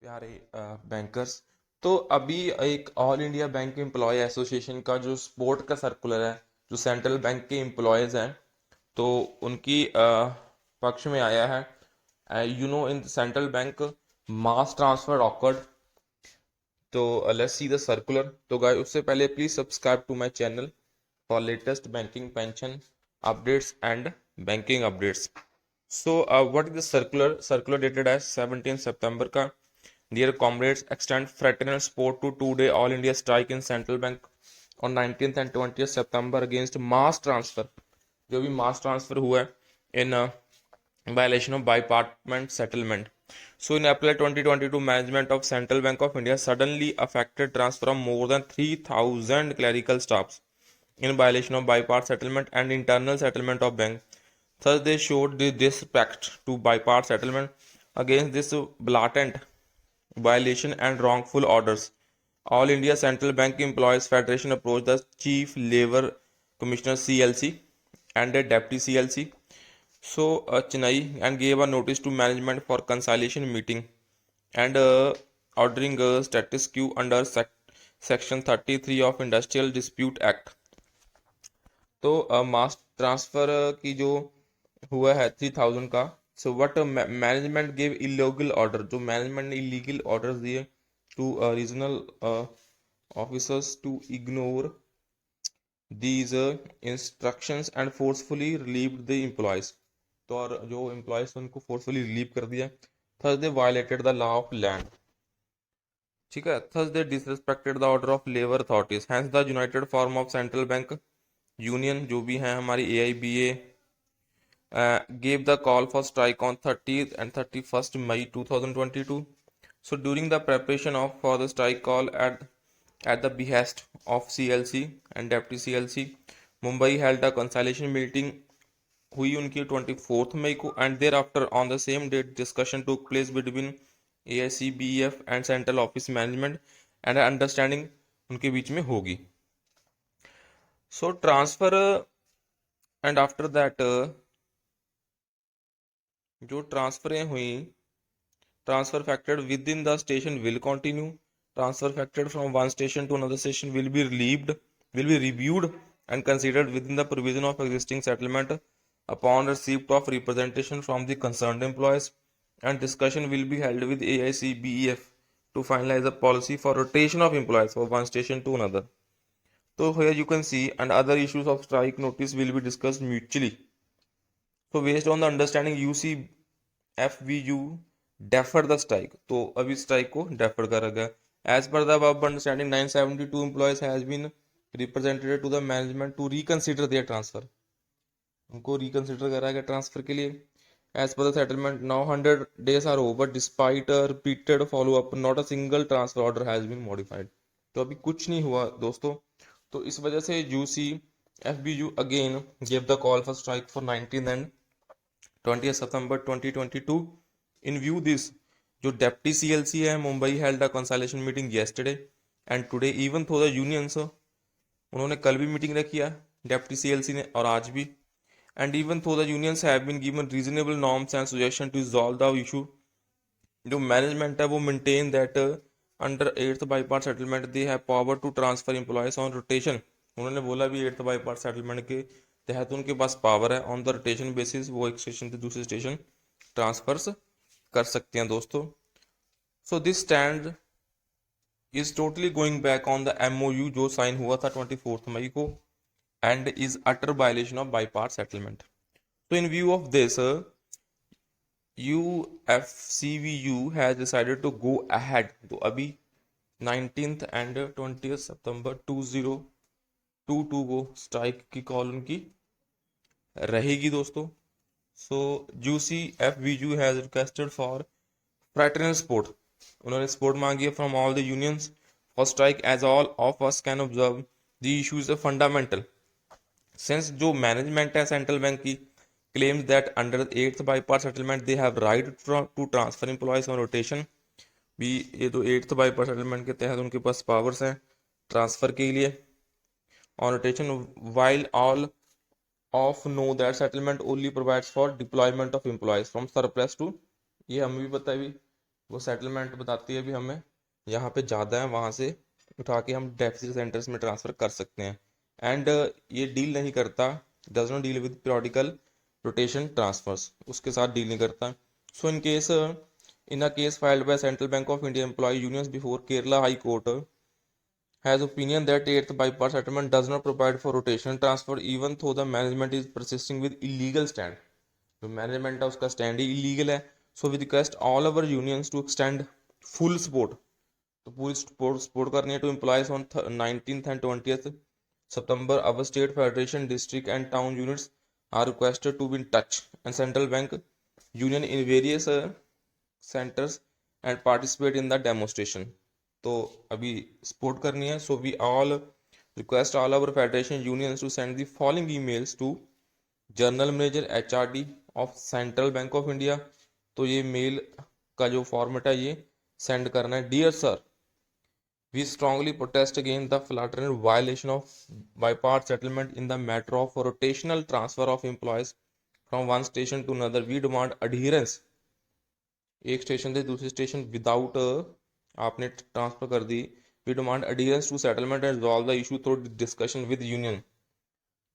प्यारे बैंकर्स। तो अभी एक All India Bank Employee Association का जो स्पोर्ट का सर्कुलर है, जो सेंट्रल बैंक के एम्प्लॉयज़ हैं, तो उनकी पक्ष में आया है। In Central Bank mass transfer occurred. तो लेट्स सी द सर्कुलर। तो गाइस, उससे पहले please subscribe to my channel for latest banking pension updates and banking updates. So what is the circular dated as 17 सितंबर का। Dear comrades, extend fraternal support to two-day All India strike in Central Bank on 19th and 20th September against mass transfer, जो भी mass transfer हुआ है in violation of bipartment settlement. So in April 2022, management of Central Bank of India suddenly affected transfer of more than 3,000 clerical staffs in violation of bipart settlement and internal settlement of bank. Thus, they showed disrespect to bipart settlement. Against this blatant violation and wrongful orders, All India Central Bank Employees Federation approached the Chief Labour Commissioner CLC and the Deputy CLC, Chennai, and gave a notice to management for conciliation meeting and ordering a status quo under Section 33 of Industrial Dispute Act. तो mass transfer की जो हुआ है 3,000 का। So what management give illegal order, जो management ने illegal orders दिए to regional officers to ignore these instructions and forcefully relieved the employees. तो और जो एम्प्लॉयज उनको फोर्सफुली रिलीव कर दिया। Thus they violated the law of land. ठीक है। Thus they disrespected the order of labour authorities. Hence the united forum of central bank union, जो भी है हमारी AIBA, gave the call for strike on 30th and 31st May 2022. So during the preparation of for the strike call at the behest of CLC and Deputy CLC, Mumbai held a conciliation meeting हुई उनकी 24th मई को, and thereafter on the same date discussion took place between AICBEF and Central Office Management and understanding उनके बीच में होगी. So transfer and after that जो ट्रांसफरें हुई, transfer factored within the station will continue. Transfer factored from one station to another station will be reviewed and considered within the provision of existing settlement upon receipt of representation from the concerned employees, and discussion will be held with AICBEF to finalize a policy for rotation of employees from one station to another. So here you can see, and other issues of strike notice will be discussed mutually. So based on the understanding, UCFVU deferred the strike. तो अभी strike को defer करा गया. As per the above understanding, 972 employees has been represented to the management to reconsider their transfer. उनको reconsider करा गया transfer के लिए. As per the settlement, now 100 days are over. Despite a repeated follow-up, not a single transfer order has been modified. तो अभी कुछ नहीं हुआ दोस्तों. तो इस वजह से UCFBU again gave the call for strike for 19th and 20th September 2022. In view this, जो डेप्टी CLC है Mumbai held a consultation meeting yesterday and today. Even though the unions, उन्होंने कल भी मीटिंग रखी है डेप्टी CLC ने और आज भी. And even though the unions have been given reasonable norms and suggestion to resolve the issue, जो मैनेजमेंट है वो maintain that under 8th bipartite settlement they have power to transfer employees on rotation. उन्होंने बोला भी 8th bipartite settlement के तहत उनके पास पावर है ऑन द रोटेशन बेसिस, वो एक स्टेशन से दूसरे स्टेशन ट्रांसफर्स कर सकते हैं दोस्तों. So this stand is totally going back on the MOU जो साइन हुआ था 24th मई को, and is utter violation of bipartite settlement. So in view of this, UFCVU has decided to go ahead. तो अभी 19th and 20th September 2022 को strike की call उनकी रहेगी दोस्तों. So UCFVU has requested for fraternal support. उन्होंने support मांगी है from all the unions for strike as all of us can observe the issues of fundamental. Since जो management है सेंट्रल बैंक की claims that under the 8th bypass settlement they have right to transfer employees on rotation. भी ये तो 8th bypass settlement के तहत उनके पास powers हैं ट्रांसफर के लिए on rotation, while all of know that settlement only provides for deployment of employees from surplus to, ये हमें भी पता है भी वो सेटलमेंट बताती है भी हमें यहाँ पे ज़्यादा है, वहाँ से उठा के हम डेफिसिट सेंटर्स में ट्रांसफ़र कर सकते हैं। एंड ये डील नहीं करता, does not deal with periodical rotation transfers, उसके साथ डील नहीं करता। So in a case filed by central bank of India employ unions before Kerala high court has opinion that eighth bypass settlement does not provide for rotation transfer even though the management is persisting with illegal stand। जो management है उसका stand ही illegal है। So we request all our unions to extend full support, तो पूरी support करनी है to employees on 19th and 20th September। our state federation district and town units are requested to be in touch and central bank union in various centers and participate in the demonstration। तो अभी support करनी है। So we all request all our federation unions to send the following emails to general manager HRD of central bank of India. तो ये mail का जो format है ये सेंड करना है। Dear sir, we strongly protest against the flagrant violation of bypass settlement in the matter of rotational transfer of employees from one station to another। we demand adherence, एक station से दूसरे station without आपने transfer कर दी। We demand adherence to settlement and resolve the issue through discussion with union।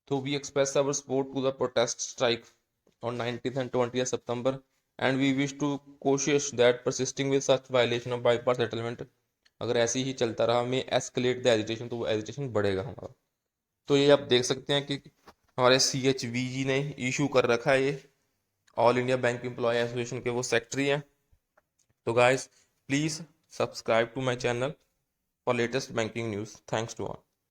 तो we express our support to the protest strike on 19th and 20th September and we wish to cautious that persisting with such violation of bypass settlement, अगर ऐसे ही चलता रहा में escalate the agitation, तो वो agitation बढ़ेगा हमारा। तो ये आप देख सकते हैं कि हमारे CHVG ने इशू कर रखा है, ये All India Bank Employee Association के वो सेक्रेटरी हैं। तो guys please subscribe to my channel for latest banking news. Thanks to all.